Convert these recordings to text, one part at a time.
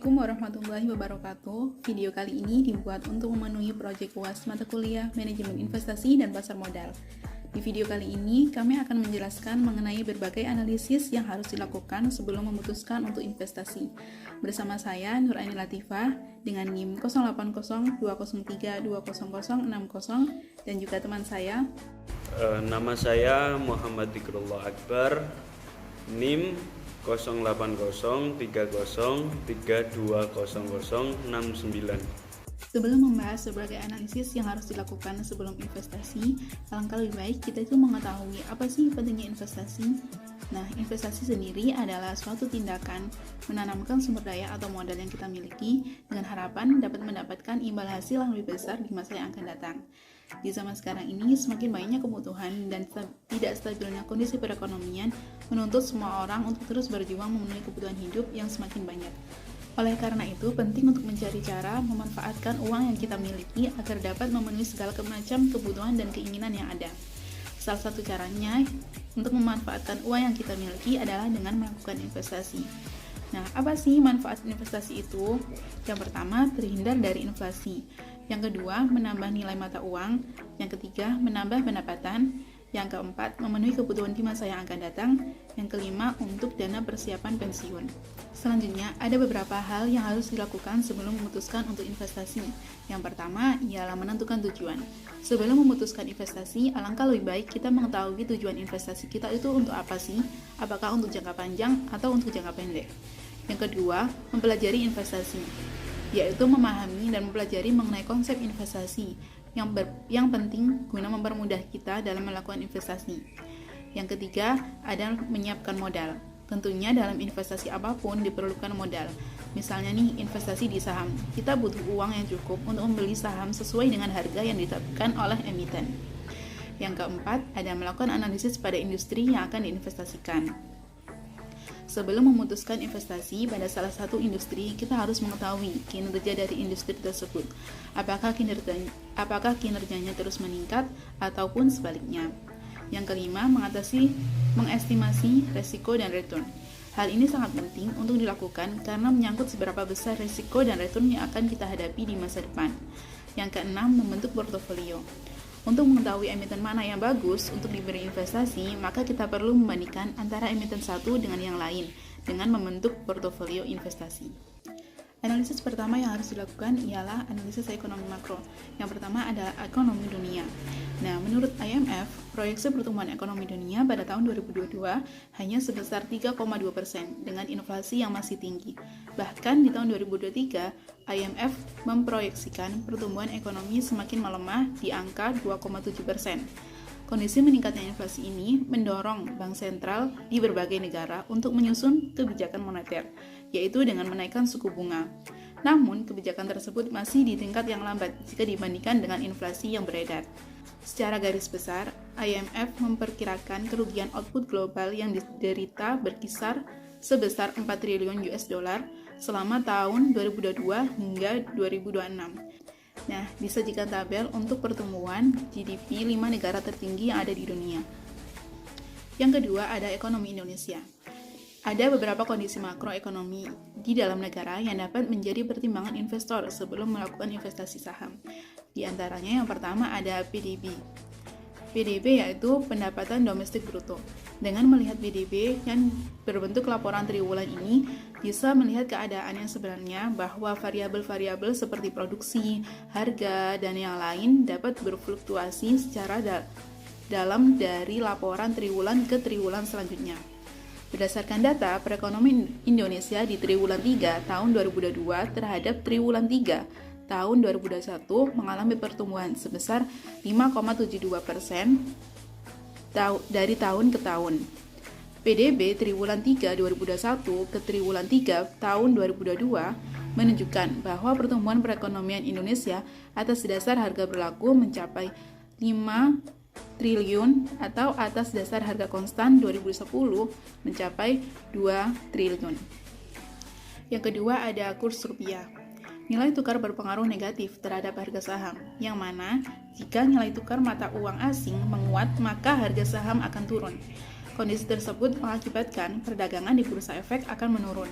Assalamualaikum warahmatullahi wabarakatuh. Video kali ini dibuat untuk memenuhi proyek UAS mata kuliah Manajemen Investasi dan Pasar Modal. Di video kali ini, kami akan menjelaskan mengenai berbagai analisis yang harus dilakukan sebelum memutuskan untuk investasi. Bersama saya, Nuraini Latifah, dengan NIM 080203200060 dan juga teman saya. Nama saya Muhammad Zikrullah Akbar, NIM 08030320320069. Sebelum membahas sebagai analisis yang harus dilakukan sebelum investasi, alangkah lebih baik kita itu mengetahui apa sih pentingnya investasi. Nah, investasi sendiri adalah suatu tindakan menanamkan sumber daya atau modal yang kita miliki dengan harapan dapat mendapatkan imbal hasil yang lebih besar di masa yang akan datang. Di zaman sekarang ini, semakin banyaknya kebutuhan dan tidak stabilnya kondisi perekonomian menuntut semua orang untuk terus berjuang memenuhi kebutuhan hidup yang semakin banyak. Oleh karena itu, penting untuk mencari cara memanfaatkan uang yang kita miliki agar dapat memenuhi segala macam kebutuhan dan keinginan yang ada. Salah satu caranya untuk memanfaatkan uang yang kita miliki adalah dengan melakukan investasi. Nah, apa sih manfaat investasi itu? Yang pertama, terhindar dari inflasi. Yang kedua, menambah nilai mata uang. Yang ketiga, menambah pendapatan. Yang keempat, memenuhi kebutuhan di masa yang akan datang. Yang kelima, untuk dana persiapan pensiun. Selanjutnya, ada beberapa hal yang harus dilakukan sebelum memutuskan untuk investasi. Yang pertama, ialah menentukan tujuan. Sebelum memutuskan investasi, alangkah lebih baik kita mengetahui tujuan investasi kita itu untuk apa sih? Apakah untuk jangka panjang atau untuk jangka pendek? Yang kedua, mempelajari investasi, yaitu memahami dan mempelajari mengenai konsep investasi yang penting guna mempermudah kita dalam melakukan investasi. Yang ketiga, ada menyiapkan modal. Tentunya dalam investasi apapun diperlukan modal. Misalnya nih, investasi di saham. Kita butuh uang yang cukup untuk membeli saham sesuai dengan harga yang ditetapkan oleh emiten. Yang keempat, ada melakukan analisis pada industri yang akan diinvestasikan. Sebelum memutuskan investasi pada salah satu industri, kita harus mengetahui kinerja dari industri tersebut. Apakah kinerjanya terus meningkat ataupun sebaliknya. Yang kelima, mengestimasi resiko dan return. Hal ini sangat penting untuk dilakukan karena menyangkut seberapa besar resiko dan return yang akan kita hadapi di masa depan. Yang keenam, membentuk portofolio. Untuk mengetahui emiten mana yang bagus untuk diberi investasi, maka kita perlu membandingkan antara emiten satu dengan yang lain dengan membentuk portofolio investasi. Analisis pertama yang harus dilakukan ialah analisis ekonomi makro. Yang pertama adalah ekonomi dunia. Nah, menurut IMF, proyeksi pertumbuhan ekonomi dunia pada tahun 2022 hanya sebesar 3,2% dengan inflasi yang masih tinggi. Bahkan di tahun 2023, IMF memproyeksikan pertumbuhan ekonomi semakin melemah di angka 2,7%. Kondisi meningkatnya inflasi ini mendorong bank sentral di berbagai negara untuk menyusun kebijakan moneter, yaitu dengan menaikkan suku bunga. Namun, kebijakan tersebut masih di tingkat yang lambat jika dibandingkan dengan inflasi yang beredar. Secara garis besar, IMF memperkirakan kerugian output global yang diderita berkisar sebesar 4 triliun US dollar selama tahun 2022 hingga 2026. Nah, disajikan tabel untuk pertumbuhan GDP 5 negara tertinggi yang ada di dunia. Yang kedua, ada ekonomi Indonesia. Ada beberapa kondisi makroekonomi di dalam negara yang dapat menjadi pertimbangan investor sebelum melakukan investasi saham. Di antaranya yang pertama ada PDB. PDB yaitu pendapatan domestik bruto. Dengan melihat PDB yang berbentuk laporan triwulan ini, bisa melihat keadaan yang sebenarnya bahwa variabel-variabel seperti produksi, harga, dan yang lain dapat berfluktuasi secara dalam dari laporan triwulan ke triwulan selanjutnya. Berdasarkan data perekonomian Indonesia di triwulan 3 tahun 2022 terhadap triwulan 3 tahun 2021 mengalami pertumbuhan sebesar 5,72% dari tahun ke tahun. PDB triwulan 3 2021 ke triwulan 3 tahun 2022 menunjukkan bahwa pertumbuhan perekonomian Indonesia atas dasar harga berlaku mencapai 5 triliun atau atas dasar harga konstan 2010 mencapai 2 triliun. Yang kedua ada kurs rupiah. Nilai tukar berpengaruh negatif terhadap harga saham, yang mana jika nilai tukar mata uang asing menguat, maka harga saham akan turun. Kondisi tersebut mengakibatkan perdagangan di bursa efek akan menurun,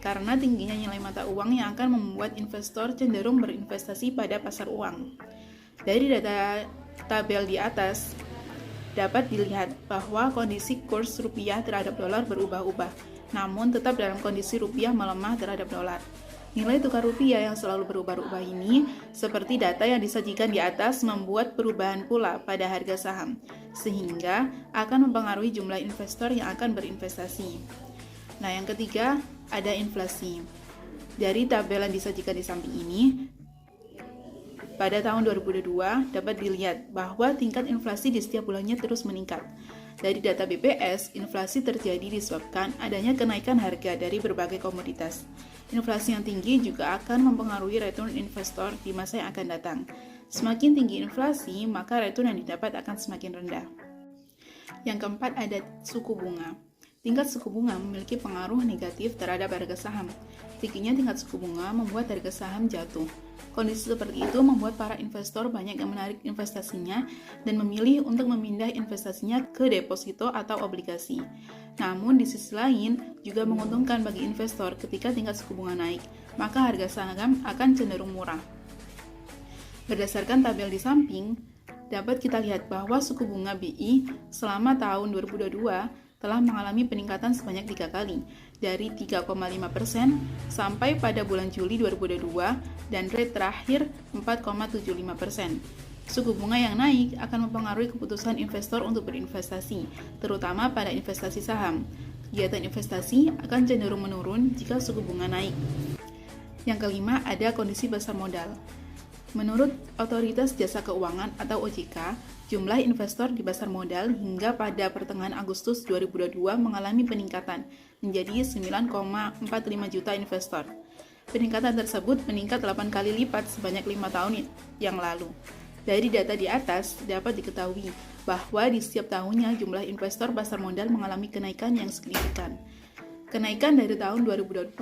karena tingginya nilai mata uang yang akan membuat investor cenderung berinvestasi pada pasar uang. Dari data tabel di atas, dapat dilihat bahwa kondisi kurs rupiah terhadap dolar berubah-ubah, namun tetap dalam kondisi rupiah melemah terhadap dolar. Nilai tukar rupiah yang selalu berubah-ubah ini, seperti data yang disajikan di atas, membuat perubahan pula pada harga saham, sehingga akan mempengaruhi jumlah investor yang akan berinvestasi. Nah, yang ketiga, ada inflasi. Dari tabel yang disajikan di samping ini, pada tahun 2022 dapat dilihat bahwa tingkat inflasi di setiap bulannya terus meningkat. Dari data BPS, inflasi terjadi disebabkan adanya kenaikan harga dari berbagai komoditas. Inflasi yang tinggi juga akan mempengaruhi return investor di masa yang akan datang. Semakin tinggi inflasi, maka return yang didapat akan semakin rendah. Yang keempat ada suku bunga. Tingkat suku bunga memiliki pengaruh negatif terhadap harga saham. Tingginya tingkat suku bunga membuat harga saham jatuh. Kondisi seperti itu membuat para investor banyak yang menarik investasinya dan memilih untuk memindah investasinya ke deposito atau obligasi. Namun di sisi lain juga menguntungkan bagi investor ketika tingkat suku bunga naik, maka harga saham akan cenderung murah. Berdasarkan tabel di samping, dapat kita lihat bahwa suku bunga BI selama tahun 2022 telah mengalami peningkatan sebanyak 3 kali, dari 3,5% sampai pada bulan Juli 2022 dan rate terakhir 4,75%. Suku bunga yang naik akan mempengaruhi keputusan investor untuk berinvestasi, terutama pada investasi saham. Kegiatan investasi akan cenderung menurun jika suku bunga naik. Yang kelima, ada kondisi pasar modal. Menurut Otoritas Jasa Keuangan atau OJK, jumlah investor di pasar modal hingga pada pertengahan Agustus 2022 mengalami peningkatan menjadi 9,45 juta investor. Peningkatan tersebut meningkat 8 kali lipat sebanyak 5 tahun yang lalu. Dari data di atas, dapat diketahui bahwa di setiap tahunnya jumlah investor pasar modal mengalami kenaikan yang signifikan. Kenaikan dari tahun 2020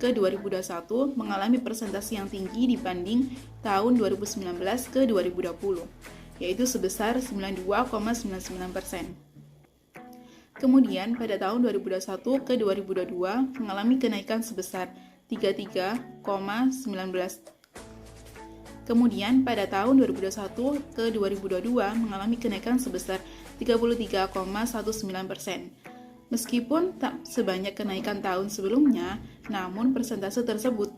ke 2021 mengalami persentase yang tinggi dibanding tahun 2019 ke 2020, yaitu sebesar 92,99%. Kemudian pada tahun 2021 ke 2022 mengalami kenaikan sebesar 33,19%. Kemudian pada tahun 2021 ke 2022 mengalami kenaikan sebesar 33,19%. Meskipun tak sebanyak kenaikan tahun sebelumnya, namun persentase tersebut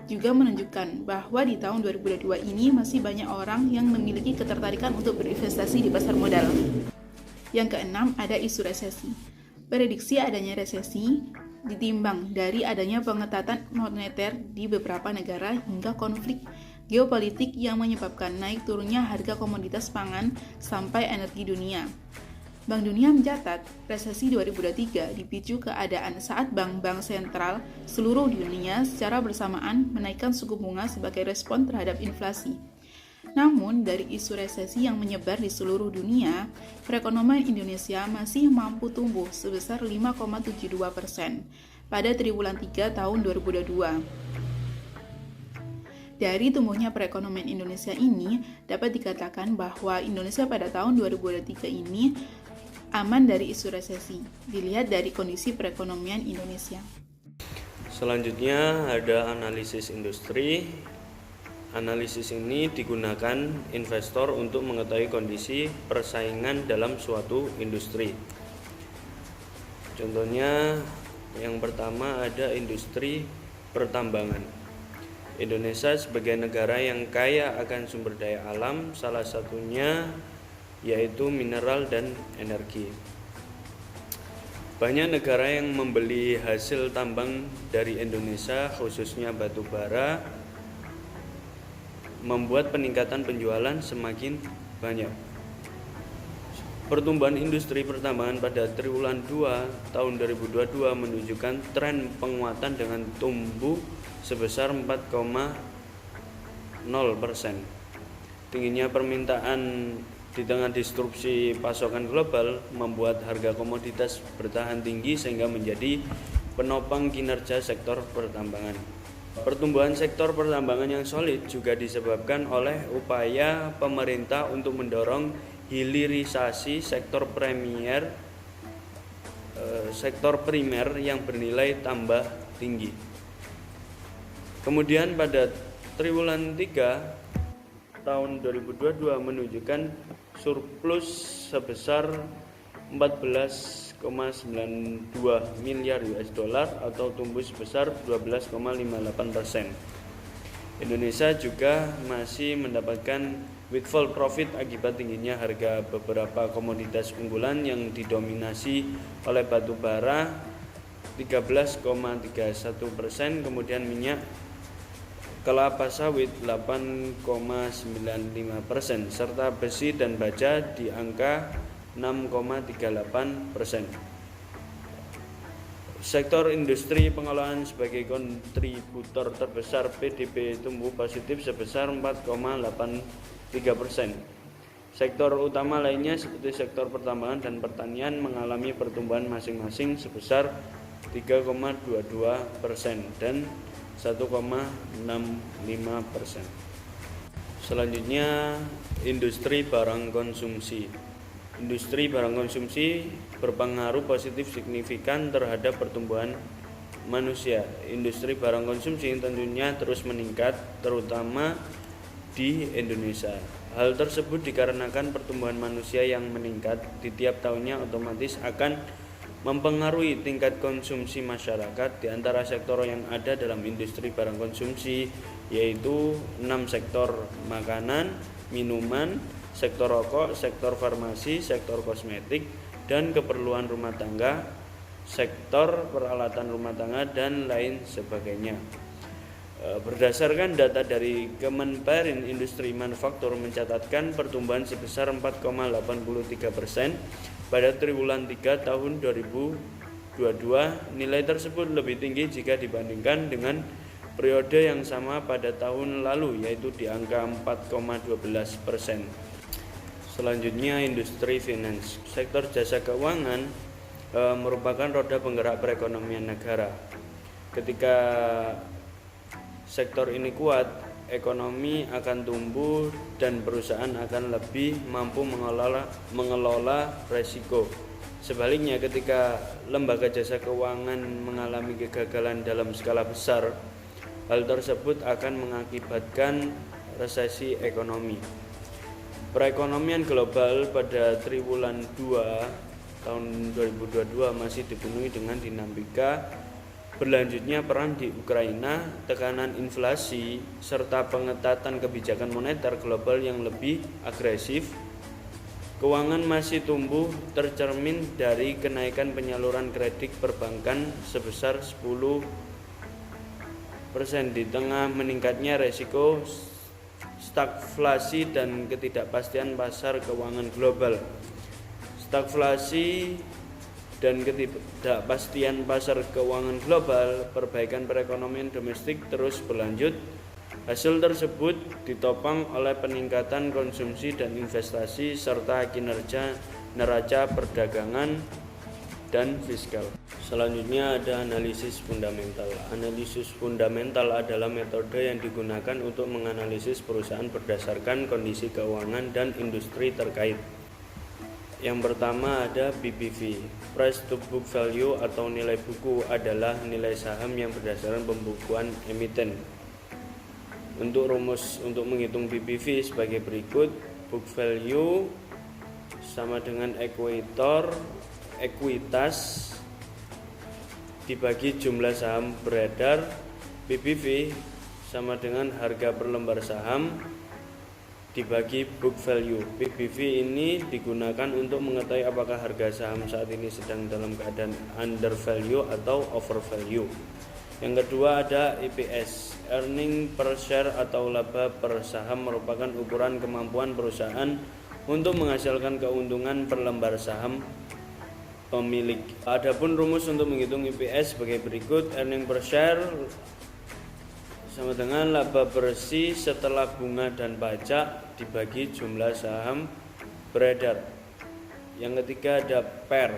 juga menunjukkan bahwa di tahun 2022 ini masih banyak orang yang memiliki ketertarikan untuk berinvestasi di pasar modal. Yang keenam, ada isu resesi. Prediksi adanya resesi ditimbang dari adanya pengetatan moneter di beberapa negara hingga konflik geopolitik yang menyebabkan naik turunnya harga komoditas pangan sampai energi dunia. Bank Dunia mencatat resesi 2023 dipicu keadaan saat bank-bank sentral seluruh dunia secara bersamaan menaikkan suku bunga sebagai respon terhadap inflasi. Namun, dari isu resesi yang menyebar di seluruh dunia, perekonomian Indonesia masih mampu tumbuh sebesar 5,72% pada triwulan 3 tahun 2022. Dari tumbuhnya perekonomian Indonesia ini, dapat dikatakan bahwa Indonesia pada tahun 2023 ini aman dari isu resesi, dilihat dari kondisi perekonomian Indonesia. Selanjutnya ada analisis industri. Analisis ini digunakan investor untuk mengetahui kondisi persaingan dalam suatu industri. Contohnya yang pertama ada industri pertambangan. Indonesia sebagai negara yang kaya akan sumber daya alam, salah satunya yaitu mineral dan energi. Banyak negara yang membeli hasil tambang dari Indonesia, khususnya batu bara, membuat peningkatan penjualan semakin banyak. Pertumbuhan industri pertambangan pada triwulan 2 tahun 2022 menunjukkan tren penguatan dengan tumbuh sebesar 4,0%. Tingginya permintaan di tengah disrupsi pasokan global membuat harga komoditas bertahan tinggi sehingga menjadi penopang kinerja sektor pertambangan. Pertumbuhan sektor pertambangan yang solid juga disebabkan oleh upaya pemerintah untuk mendorong hilirisasi sektor sektor primer yang bernilai tambah tinggi. Kemudian pada triwulan 3 tahun 2022 menunjukkan surplus sebesar 14,92 miliar US dollar atau tumbuh sebesar 12,58%. Indonesia juga masih mendapatkan windfall profit akibat tingginya harga beberapa komoditas unggulan yang didominasi oleh batu bara 13,31%, kemudian minyak, kelapa sawit 8,95%, serta besi dan baja di angka 6,38%. Sektor industri pengolahan sebagai kontributor terbesar PDB tumbuh positif sebesar 4,83%. Sektor utama lainnya seperti sektor pertambangan dan pertanian mengalami pertumbuhan masing-masing sebesar 3,22% dan 1,65%. Selanjutnya, industri barang konsumsi. Industri barang konsumsi berpengaruh positif signifikan terhadap pertumbuhan manusia. Industri barang konsumsi tentunya terus meningkat, terutama di Indonesia. Hal tersebut dikarenakan pertumbuhan manusia yang meningkat di tiap tahunnya otomatis akan mempengaruhi tingkat konsumsi masyarakat. Di antara sektor yang ada dalam industri barang konsumsi yaitu 6 sektor: makanan, minuman, sektor rokok, sektor farmasi, sektor kosmetik dan keperluan rumah tangga, sektor peralatan rumah tangga dan lain sebagainya. Berdasarkan data dari Kemenperin, industri manufaktur mencatatkan pertumbuhan sebesar 4,83% pada triwulan 3 tahun 2022. Nilai tersebut lebih tinggi jika dibandingkan dengan periode yang sama pada tahun lalu, yaitu di angka 4,12%. Selanjutnya, industri finance. Sektor jasa keuangan merupakan roda penggerak perekonomian negara. Ketika sektor ini kuat, ekonomi akan tumbuh dan perusahaan akan lebih mampu mengelola resiko. Sebaliknya, ketika lembaga jasa keuangan mengalami kegagalan dalam skala besar, hal tersebut akan mengakibatkan resesi ekonomi. Perekonomian global pada triwulan 2 tahun 2022 masih dipenuhi dengan dinamika berlanjutnya perang di Ukraina, tekanan inflasi, serta pengetatan kebijakan moneter global yang lebih agresif. Keuangan masih tumbuh tercermin dari kenaikan penyaluran kredit perbankan sebesar 10% di tengah meningkatnya resiko stagflasi dan ketidakpastian pasar keuangan global. Stagflasi dan ketidakpastian pasar keuangan global, perbaikan perekonomian domestik terus berlanjut. Hasil tersebut ditopang oleh peningkatan konsumsi dan investasi serta kinerja neraca perdagangan dan fiskal. Selanjutnya ada analisis fundamental. Analisis fundamental adalah metode yang digunakan untuk menganalisis perusahaan berdasarkan kondisi keuangan dan industri terkait. Yang pertama ada BBV. Price to book value atau nilai buku adalah nilai saham yang berdasarkan pembukuan emiten. Untuk rumus untuk menghitung BBV sebagai berikut. Book value sama dengan ekuitas dibagi jumlah saham beredar. BBV sama dengan harga per lembar saham dibagi book value. BBV ini digunakan untuk mengetahui apakah harga saham saat ini sedang dalam keadaan under value atau over value. Yang kedua ada EPS, earning per share atau laba per saham, merupakan ukuran kemampuan perusahaan untuk menghasilkan keuntungan per lembar saham pemilik. Adapun rumus untuk menghitung EPS sebagai berikut. Earning per share sama dengan laba bersih setelah bunga dan pajak dibagi jumlah saham beredar. Yang ketiga ada PER,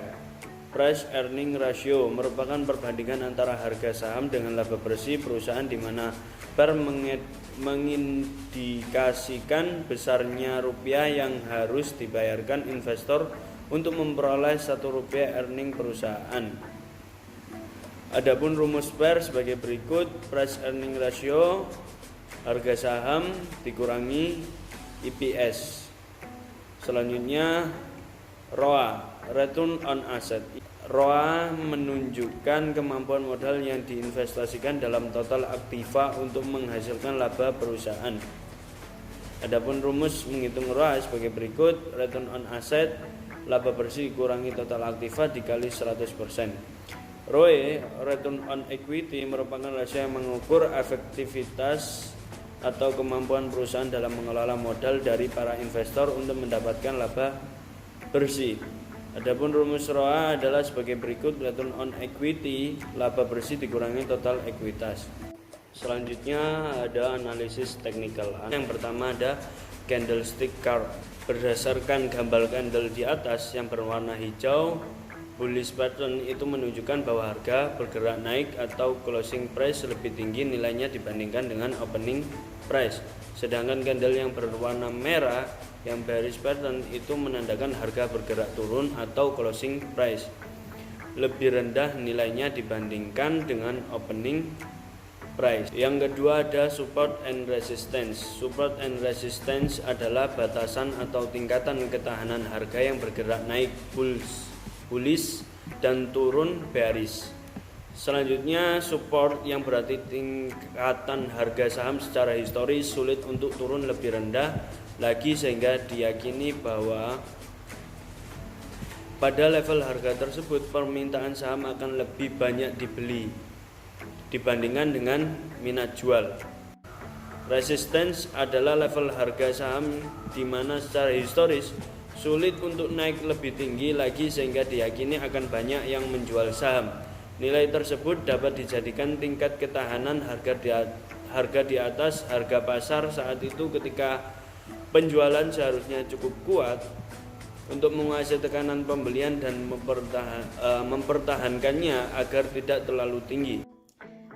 price earning ratio, merupakan perbandingan antara harga saham dengan laba bersih perusahaan, di mana PER mengindikasikan besarnya rupiah yang harus dibayarkan investor untuk memperoleh Rp1 earning perusahaan. Adapun rumus PER sebagai berikut: price earning ratio, harga saham dikurangi EPS. Selanjutnya ROA, return on asset. ROA menunjukkan kemampuan modal yang diinvestasikan dalam total aktiva untuk menghasilkan laba perusahaan. Adapun rumus menghitung ROA sebagai berikut: return on asset, laba bersih kurangi total aktiva dikali 100%. ROE, return on equity, merupakan rasio yang mengukur efektivitas atau kemampuan perusahaan dalam mengelola modal dari para investor untuk mendapatkan laba bersih. Adapun rumus ROA adalah sebagai berikut: return on equity, laba bersih dikurangi total ekuitas. Selanjutnya ada analisis teknikal. Yang pertama ada candlestick chart. Berdasarkan gambar candle di atas yang berwarna hijau, bullish pattern itu menunjukkan bahwa harga bergerak naik atau closing price lebih tinggi nilainya dibandingkan dengan opening price. Sedangkan candle yang berwarna merah yang bearish pattern itu menandakan harga bergerak turun atau closing price lebih rendah nilainya dibandingkan dengan opening price. Yang kedua ada support and resistance. Support and resistance adalah batasan atau tingkatan ketahanan harga yang bergerak naik bullish dan turun bearish. Selanjutnya support, yang berarti tingkatan harga saham secara historis sulit untuk turun lebih rendah lagi sehingga diyakini bahwa pada level harga tersebut permintaan saham akan lebih banyak dibeli dibandingkan dengan minat jual. Resistance adalah level harga saham di mana secara historis sulit untuk naik lebih tinggi lagi sehingga diyakini akan banyak yang menjual saham. Nilai tersebut dapat dijadikan tingkat ketahanan harga di atas harga pasar saat itu ketika penjualan seharusnya cukup kuat untuk menguasai tekanan pembelian dan mempertahankannya agar tidak terlalu tinggi.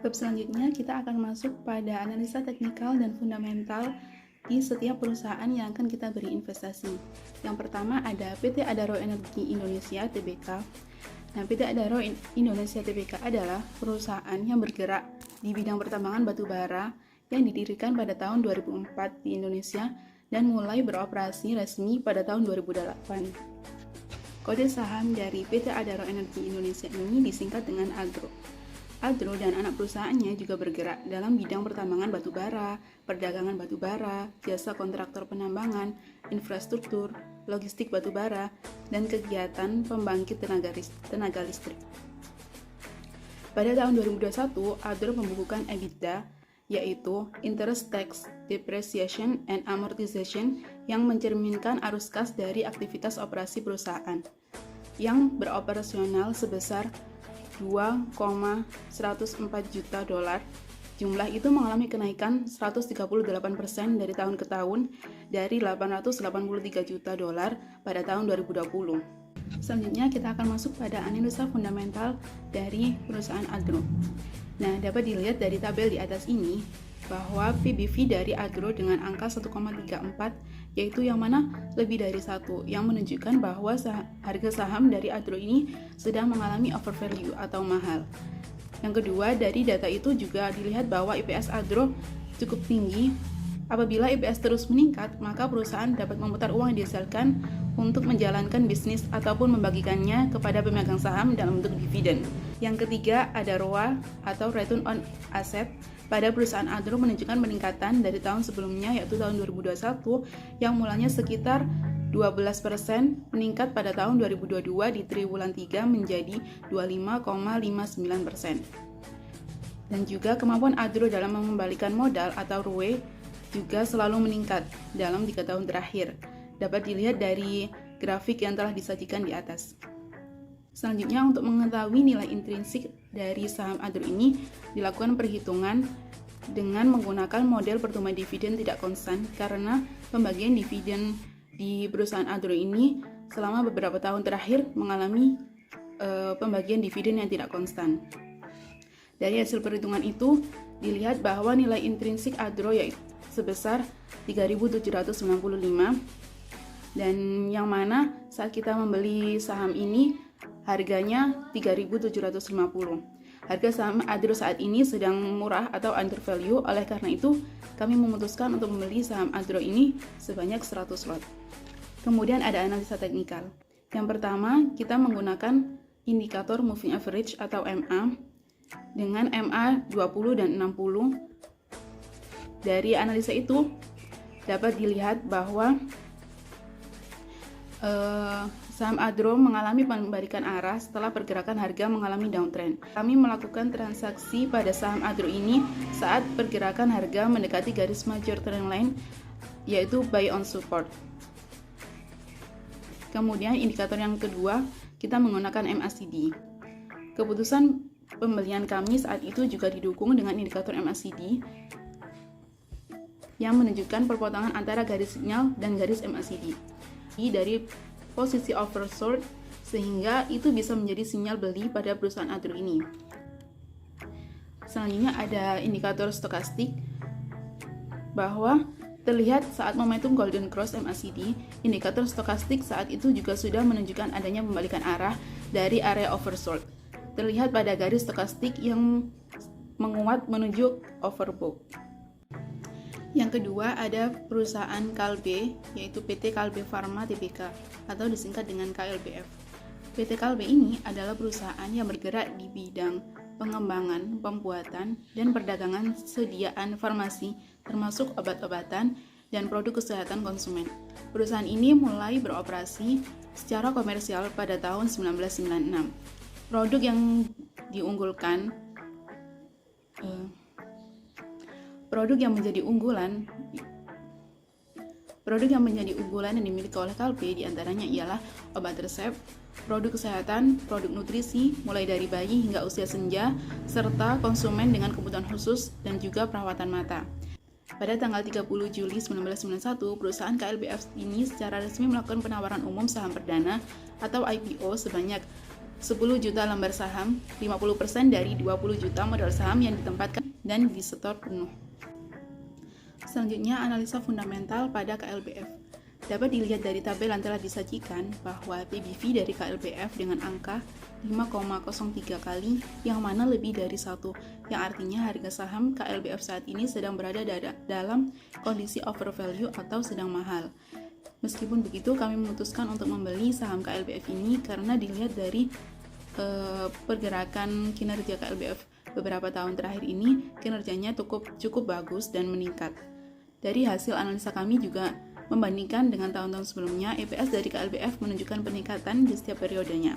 Bab selanjutnya kita akan masuk pada analisa teknikal dan fundamental di setiap perusahaan yang akan kita beri investasi. Yang pertama ada PT Adaro Energi Indonesia Tbk. Nah, PT Adaro Indonesia Tbk adalah perusahaan yang bergerak di bidang pertambangan batu bara yang didirikan pada tahun 2004 di Indonesia dan mulai beroperasi resmi pada tahun 2008. Kode saham dari PT Adaro Energi Indonesia ini disingkat dengan ADRO. ADRO dan anak perusahaannya juga bergerak dalam bidang pertambangan batu bara, perdagangan batu bara, jasa kontraktor penambangan, infrastruktur, logistik batu bara, dan kegiatan pembangkit tenaga listrik. Pada tahun 2021, ADRO membukukan EBITDA, yaitu Interest Tax Depreciation and Amortization, yang mencerminkan arus kas dari aktivitas operasi perusahaan, yang beroperasional sebesar $2,104 juta. Jumlah itu mengalami kenaikan 138% dari tahun ke tahun dari $883 juta pada tahun 2020. Selanjutnya kita akan masuk pada analisa fundamental dari perusahaan ADRO. Nah, dapat dilihat dari tabel di atas ini bahwa PBV dari ADRO dengan angka 1,34 yaitu yang mana lebih dari 1, yang menunjukkan bahwa harga saham dari ADRO ini sedang mengalami overvalue atau mahal. Yang kedua, dari data itu juga dilihat bahwa EPS ADRO cukup tinggi. Apabila EPS terus meningkat, maka perusahaan dapat memutar uang yang dihasilkan untuk menjalankan bisnis ataupun membagikannya kepada pemegang saham dalam bentuk dividen. Yang ketiga, ada ROA atau Return on Asset. Pada perusahaan ADRO menunjukkan peningkatan dari tahun sebelumnya, yaitu tahun 2021 yang mulanya sekitar 12%, meningkat pada tahun 2022 di triwulan 3 menjadi 25,59%. Dan juga kemampuan ADRO dalam mengembalikan modal atau ROE juga selalu meningkat dalam 3 tahun terakhir. Dapat dilihat dari grafik yang telah disajikan di atas. Selanjutnya, untuk mengetahui nilai intrinsik dari saham ADRO ini, dilakukan perhitungan dengan menggunakan model pertumbuhan dividen tidak konstan karena pembagian dividen di perusahaan ADRO ini selama beberapa tahun terakhir mengalami pembagian dividen yang tidak konstan. Dari hasil perhitungan itu, dilihat bahwa nilai intrinsik ADRO yaitu sebesar 3.795 Dan yang mana saat kita membeli saham ini harganya 3.750. Harga saham Adro saat ini sedang murah atau under value, oleh karena itu kami memutuskan untuk membeli saham Adro ini sebanyak 100 lot. Kemudian ada analisa teknikal. Yang pertama, kita menggunakan indikator moving average atau MA dengan MA 20 dan 60. Dari analisa itu dapat dilihat bahwa saham Adro mengalami pembalikan arah setelah pergerakan harga mengalami downtrend. Kami melakukan transaksi pada saham Adro ini saat pergerakan harga mendekati garis major trend line, yaitu buy on support. Kemudian indikator yang kedua, kita menggunakan MACD. Keputusan pembelian kami saat itu juga didukung dengan indikator MACD yang menunjukkan perpotongan antara garis sinyal dan garis MACD dari posisi oversold, sehingga itu bisa menjadi sinyal beli pada perusahaan Adro ini. Selanjutnya ada indikator stokastik, bahwa terlihat saat momentum golden cross MACD, indikator stokastik saat itu juga sudah menunjukkan adanya pembalikan arah dari area oversold. Terlihat pada garis stokastik yang menguat menuju overbought. Yang kedua ada perusahaan Kalbe, yaitu PT Kalbe Pharma Tbk atau disingkat dengan KLBF. PT Kalbe ini adalah perusahaan yang bergerak di bidang pengembangan, pembuatan, dan perdagangan sediaan farmasi termasuk obat-obatan dan produk kesehatan konsumen. Perusahaan ini mulai beroperasi secara komersial pada tahun 1996. Produk yang diunggulkan Produk yang menjadi unggulan yang dimiliki oleh Kalbe diantaranya ialah obat resep, produk kesehatan, produk nutrisi, mulai dari bayi hingga usia senja, serta konsumen dengan kebutuhan khusus dan juga perawatan mata. Pada tanggal 30 Juli 1991, perusahaan KLBF ini secara resmi melakukan penawaran umum saham perdana atau IPO sebanyak 10 juta lembar saham, 50% dari 20 juta modal saham yang ditempatkan dan disetor penuh. Selanjutnya, analisa fundamental pada KLBF. Dapat dilihat dari tabel yang telah disajikan bahwa PBV dari KLBF dengan angka 5,03 kali, yang mana lebih dari 1, yang artinya harga saham KLBF saat ini sedang berada dalam kondisi overvalue atau sedang mahal. Meskipun begitu, kami memutuskan untuk membeli saham KLBF ini karena dilihat dari pergerakan kinerja KLBF beberapa tahun terakhir ini, kinerjanya cukup bagus dan meningkat. Dari hasil analisa kami juga membandingkan dengan tahun-tahun sebelumnya, EPS dari KLBF menunjukkan peningkatan di setiap periodenya.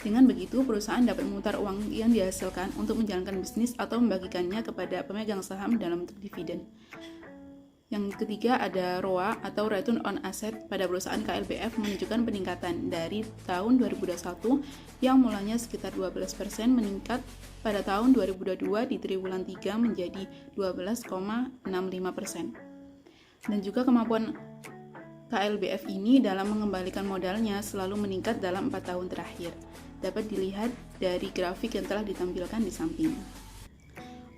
Dengan begitu, perusahaan dapat memutar uang yang dihasilkan untuk menjalankan bisnis atau membagikannya kepada pemegang saham dalam bentuk dividen. Yang ketiga ada ROA atau Return on Asset pada perusahaan KLBF menunjukkan peningkatan dari tahun 2021 yang mulanya sekitar 12% meningkat pada tahun 2022 di triwulan 3 menjadi 12,65%. Dan juga kemampuan KLBF ini dalam mengembalikan modalnya selalu meningkat dalam 4 tahun terakhir. Dapat dilihat dari grafik yang telah ditampilkan di samping.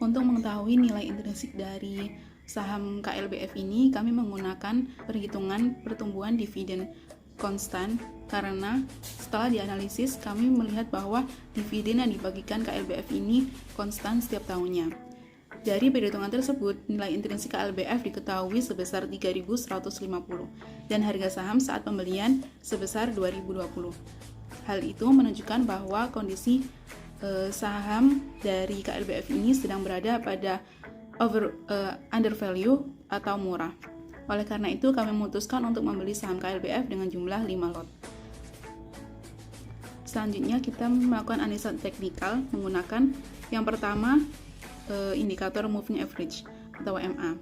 Untuk mengetahui nilai intrinsik dari saham KLBF ini, kami menggunakan perhitungan pertumbuhan dividen konstan karena setelah dianalisis kami melihat bahwa dividen yang dibagikan KLBF ini konstan setiap tahunnya. Dari perhitungan tersebut, nilai intrinsik KLBF diketahui sebesar 3.150 dan harga saham saat pembelian sebesar 2020. Hal itu menunjukkan bahwa kondisi saham dari KLBF ini sedang berada pada under value atau murah. Oleh karena itu, kami memutuskan untuk membeli saham KLBF dengan jumlah 5 lot. Selanjutnya, kita melakukan analisa teknikal menggunakan yang pertama indikator moving average atau MA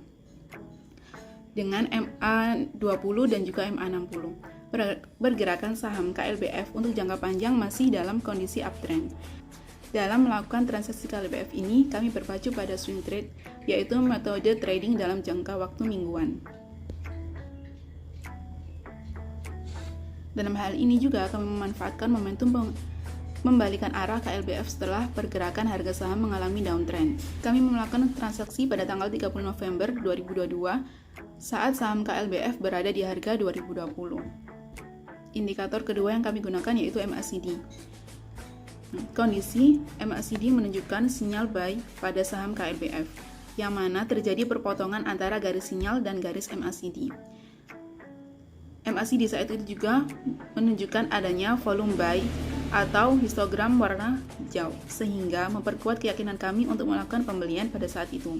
dengan MA 20 dan juga MA 60. Pergerakan saham KLBF untuk jangka panjang masih dalam kondisi uptrend. Dalam melakukan transaksi KLBF ini, kami berpacu pada swing trade, yaitu metode trading dalam jangka waktu mingguan. Dalam hal ini juga kami memanfaatkan momentum membalikan arah KLBF setelah pergerakan harga saham mengalami downtrend. Kami melakukan transaksi pada tanggal 30 November 2022 saat saham KLBF berada di harga 2020. Indikator kedua yang kami gunakan yaitu MACD. Kondisi MACD menunjukkan sinyal buy pada saham KLBF, yang mana terjadi perpotongan antara garis sinyal dan garis MACD. MACD saat itu juga menunjukkan adanya volume buy atau histogram warna hijau, sehingga memperkuat keyakinan kami untuk melakukan pembelian pada saat itu.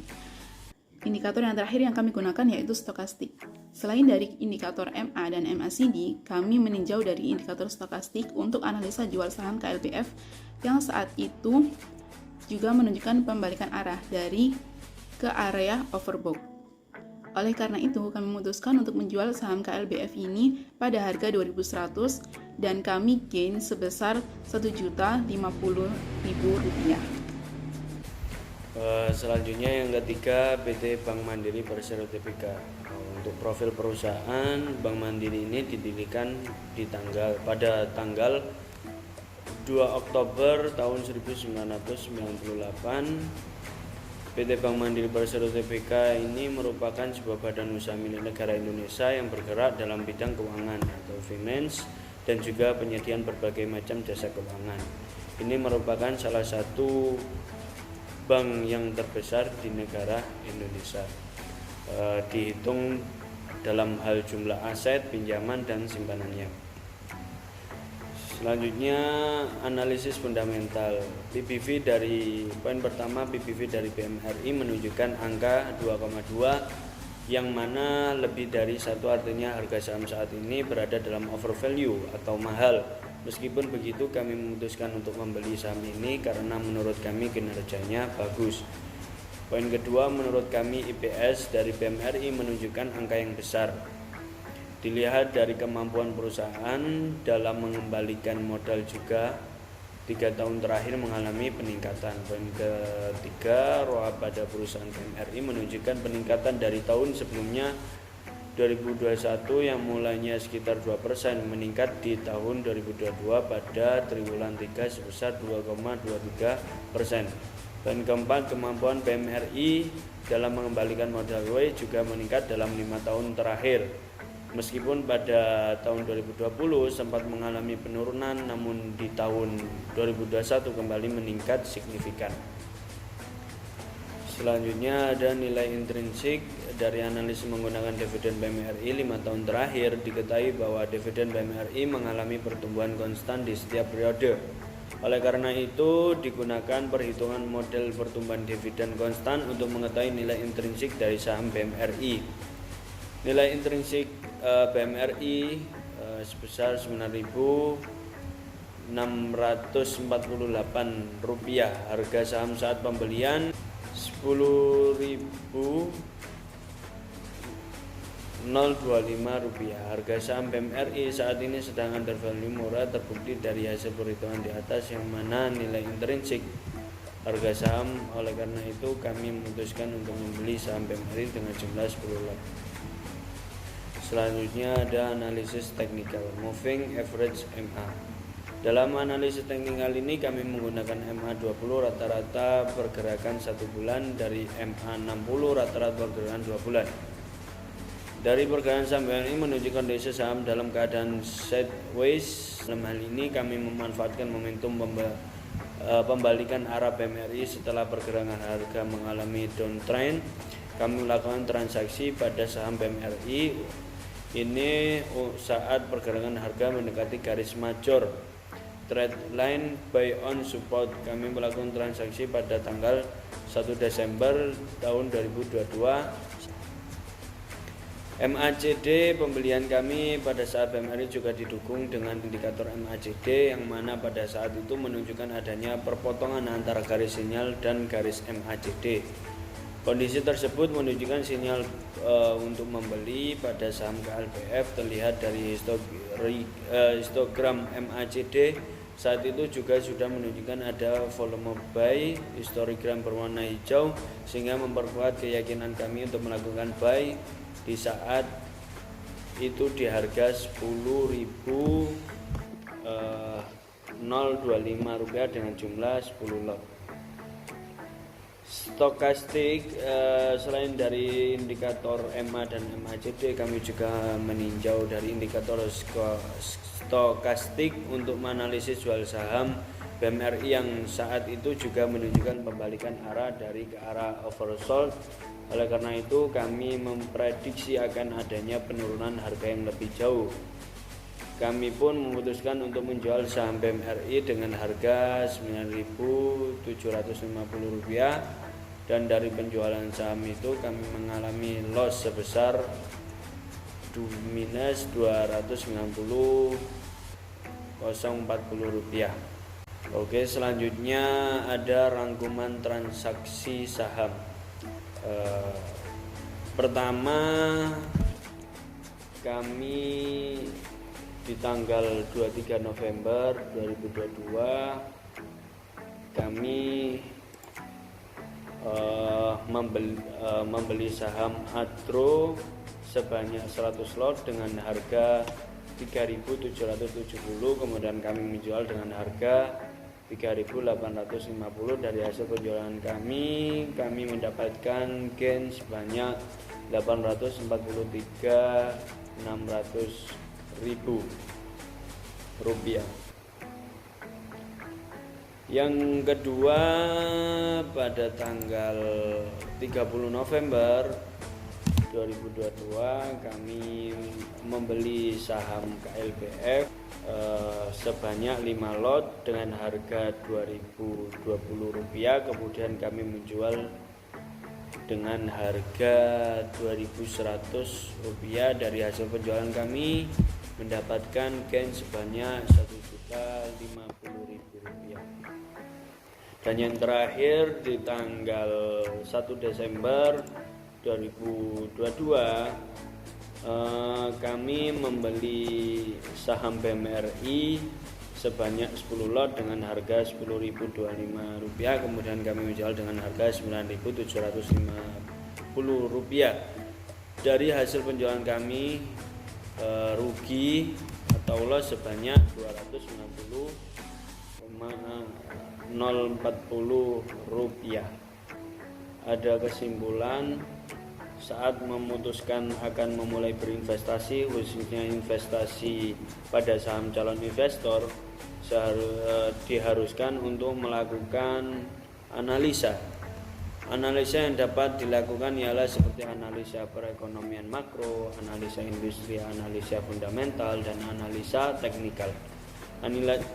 Indikator yang terakhir yang kami gunakan yaitu stokastik. Selain dari indikator MA dan MACD, kami meninjau dari indikator stokastik untuk analisa jual saham KLBF yang saat itu juga menunjukkan pembalikan arah dari ke area overbought. Oleh karena itu, kami memutuskan untuk menjual saham KLBF ini pada harga 2.100 dan kami gain sebesar Rp1.050.000. Selanjutnya yang ketiga, PT Bank Mandiri bersertifikat. Untuk profil perusahaan, Bank Mandiri ini didirikan pada tanggal 2 Oktober tahun 1998. PT Bank Mandiri bersertifikat ini merupakan sebuah badan usaha milik negara Indonesia yang bergerak dalam bidang keuangan atau finance dan juga penyediaan berbagai macam jasa keuangan. Ini merupakan salah satu bank yang terbesar di negara Indonesia. Dihitung dalam hal jumlah aset, pinjaman, dan simpanannya. Selanjutnya analisis fundamental. PBV dari poin pertama, PBV dari BMRI menunjukkan angka 2,2 yang mana lebih dari satu, artinya harga saham saat ini berada dalam overvalue atau mahal. Meskipun begitu, kami memutuskan untuk membeli saham ini karena menurut kami kinerjanya bagus. Poin kedua, menurut kami IPS dari BMRI menunjukkan angka yang besar. Dilihat dari kemampuan perusahaan dalam mengembalikan modal juga 3 tahun terakhir mengalami peningkatan. Poin ketiga, ROA pada perusahaan BMRI menunjukkan peningkatan dari tahun sebelumnya 2021 yang mulanya sekitar 2% meningkat di tahun 2022 pada triwulan 3 sebesar 2,23%. Dan keempat, kemampuan BMRI dalam mengembalikan modal ROE juga meningkat dalam 5 tahun terakhir. Meskipun pada tahun 2020 sempat mengalami penurunan, namun di tahun 2021 kembali meningkat signifikan. Selanjutnya ada nilai intrinsik. Dari analisis menggunakan dividen BMRI 5 tahun terakhir, diketahui bahwa dividen BMRI mengalami pertumbuhan konstan di setiap periode. Oleh karena itu, digunakan perhitungan model pertumbuhan dividen konstan untuk mengetahui nilai intrinsik dari saham BMRI. Nilai intrinsik BMRI sebesar Rp9.648. Harga saham saat pembelian Rp10.025. Harga saham BMRI saat ini sedang undervalue murah, terbukti dari hasil perhitungan di atas yang mana nilai intrinsik harga saham. Oleh karena itu kami memutuskan untuk membeli saham BMRI dengan jumlah 10 lot. Selanjutnya ada analisis teknikal, moving average MA. Dalam analisis teknikal ini kami menggunakan MA20 rata-rata pergerakan 1 bulan dari MA60 rata-rata pergerakan 2 bulan. Dari pergerakan saham BMRI menunjukkan kondisi saham dalam keadaan sideways. Dalam hal ini kami memanfaatkan momentum pembalikan arah BMRI setelah pergerakan harga mengalami downtrend. Kami melakukan transaksi pada saham BMRI ini saat pergerakan harga mendekati garis major trade line buy on support. Kami melakukan transaksi pada tanggal 1 Desember tahun 2022. MACD pembelian kami pada saat BMRI juga didukung dengan indikator MACD yang mana pada saat itu menunjukkan adanya perpotongan antara garis sinyal dan garis MACD. Kondisi tersebut menunjukkan sinyal untuk membeli pada saham KLBF terlihat dari histogram MACD. Saat itu juga sudah menunjukkan ada volume buy, histogram berwarna hijau, sehingga memperkuat keyakinan kami untuk melakukan buy di saat itu di harga 10.050 Rp0,025 dengan jumlah 10 lot. Stokastik, selain dari indikator MA dan MACD, kami juga meninjau dari indikator stokastik untuk menganalisis jual saham BMRI yang saat itu juga menunjukkan pembalikan arah dari ke arah oversold. Oleh karena itu kami memprediksi akan adanya penurunan harga yang lebih jauh. Kami pun memutuskan untuk menjual saham BMRI dengan harga Rp9.750 dan dari penjualan saham itu kami mengalami loss sebesar minus Rp290.040. Oke, selanjutnya ada rangkuman transaksi saham. Pertama, kami di tanggal 23 November 2022 kami membeli saham Adro sebanyak 100 lot dengan harga 3.770, kemudian kami menjual dengan harga 3.850. Dari hasil penjualan kami mendapatkan gain sebanyak 843.600.000 rupiah. Yang kedua, pada tanggal 30 November 2022 kami membeli saham KLPF sebanyak 5 lot dengan harga Rp2.020, kemudian kami menjual dengan harga Rp2.100. Dari hasil penjualan kami mendapatkan gain sebanyak Rp1.050.000. Dan yang terakhir, di tanggal 1 Desember 2022 kami membeli saham BMRI sebanyak 10 lot dengan harga Rp10.025, kemudian kami menjual dengan harga Rp9.750. Dari hasil penjualan kami rugi atau loss sebanyak Rp200.040. Ada kesimpulan, saat memutuskan akan memulai berinvestasi, khususnya investasi pada saham calon investor, diharuskan untuk melakukan analisa. Analisa yang dapat dilakukan ialah seperti analisa perekonomian makro, analisa industri, analisa fundamental, dan analisa teknikal.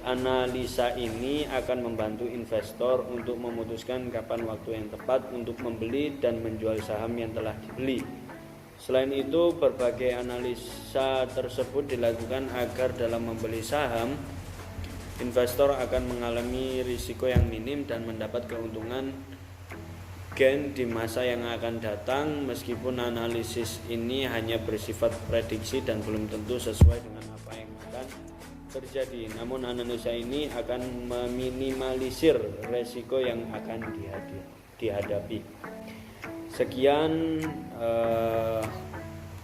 Analisa ini akan membantu investor untuk memutuskan kapan waktu yang tepat untuk membeli dan menjual saham yang telah dibeli. Selain itu, berbagai analisa tersebut dilakukan agar dalam membeli saham, investor akan mengalami risiko yang minim dan mendapat keuntungan gain di masa yang akan datang. Meskipun analisis ini hanya bersifat prediksi dan belum tentu sesuai dengan apa yang akan terjadi, namun analisa ini akan meminimalisir resiko yang akan dihadapi. Sekian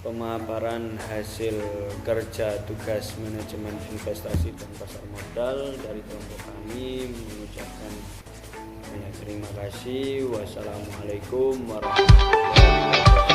pemaparan hasil kerja tugas manajemen investasi dan pasar modal dari kelompok kami. Mengucapkan banyak terima kasih. Wassalamualaikum warahmatullahi wabarakatuh.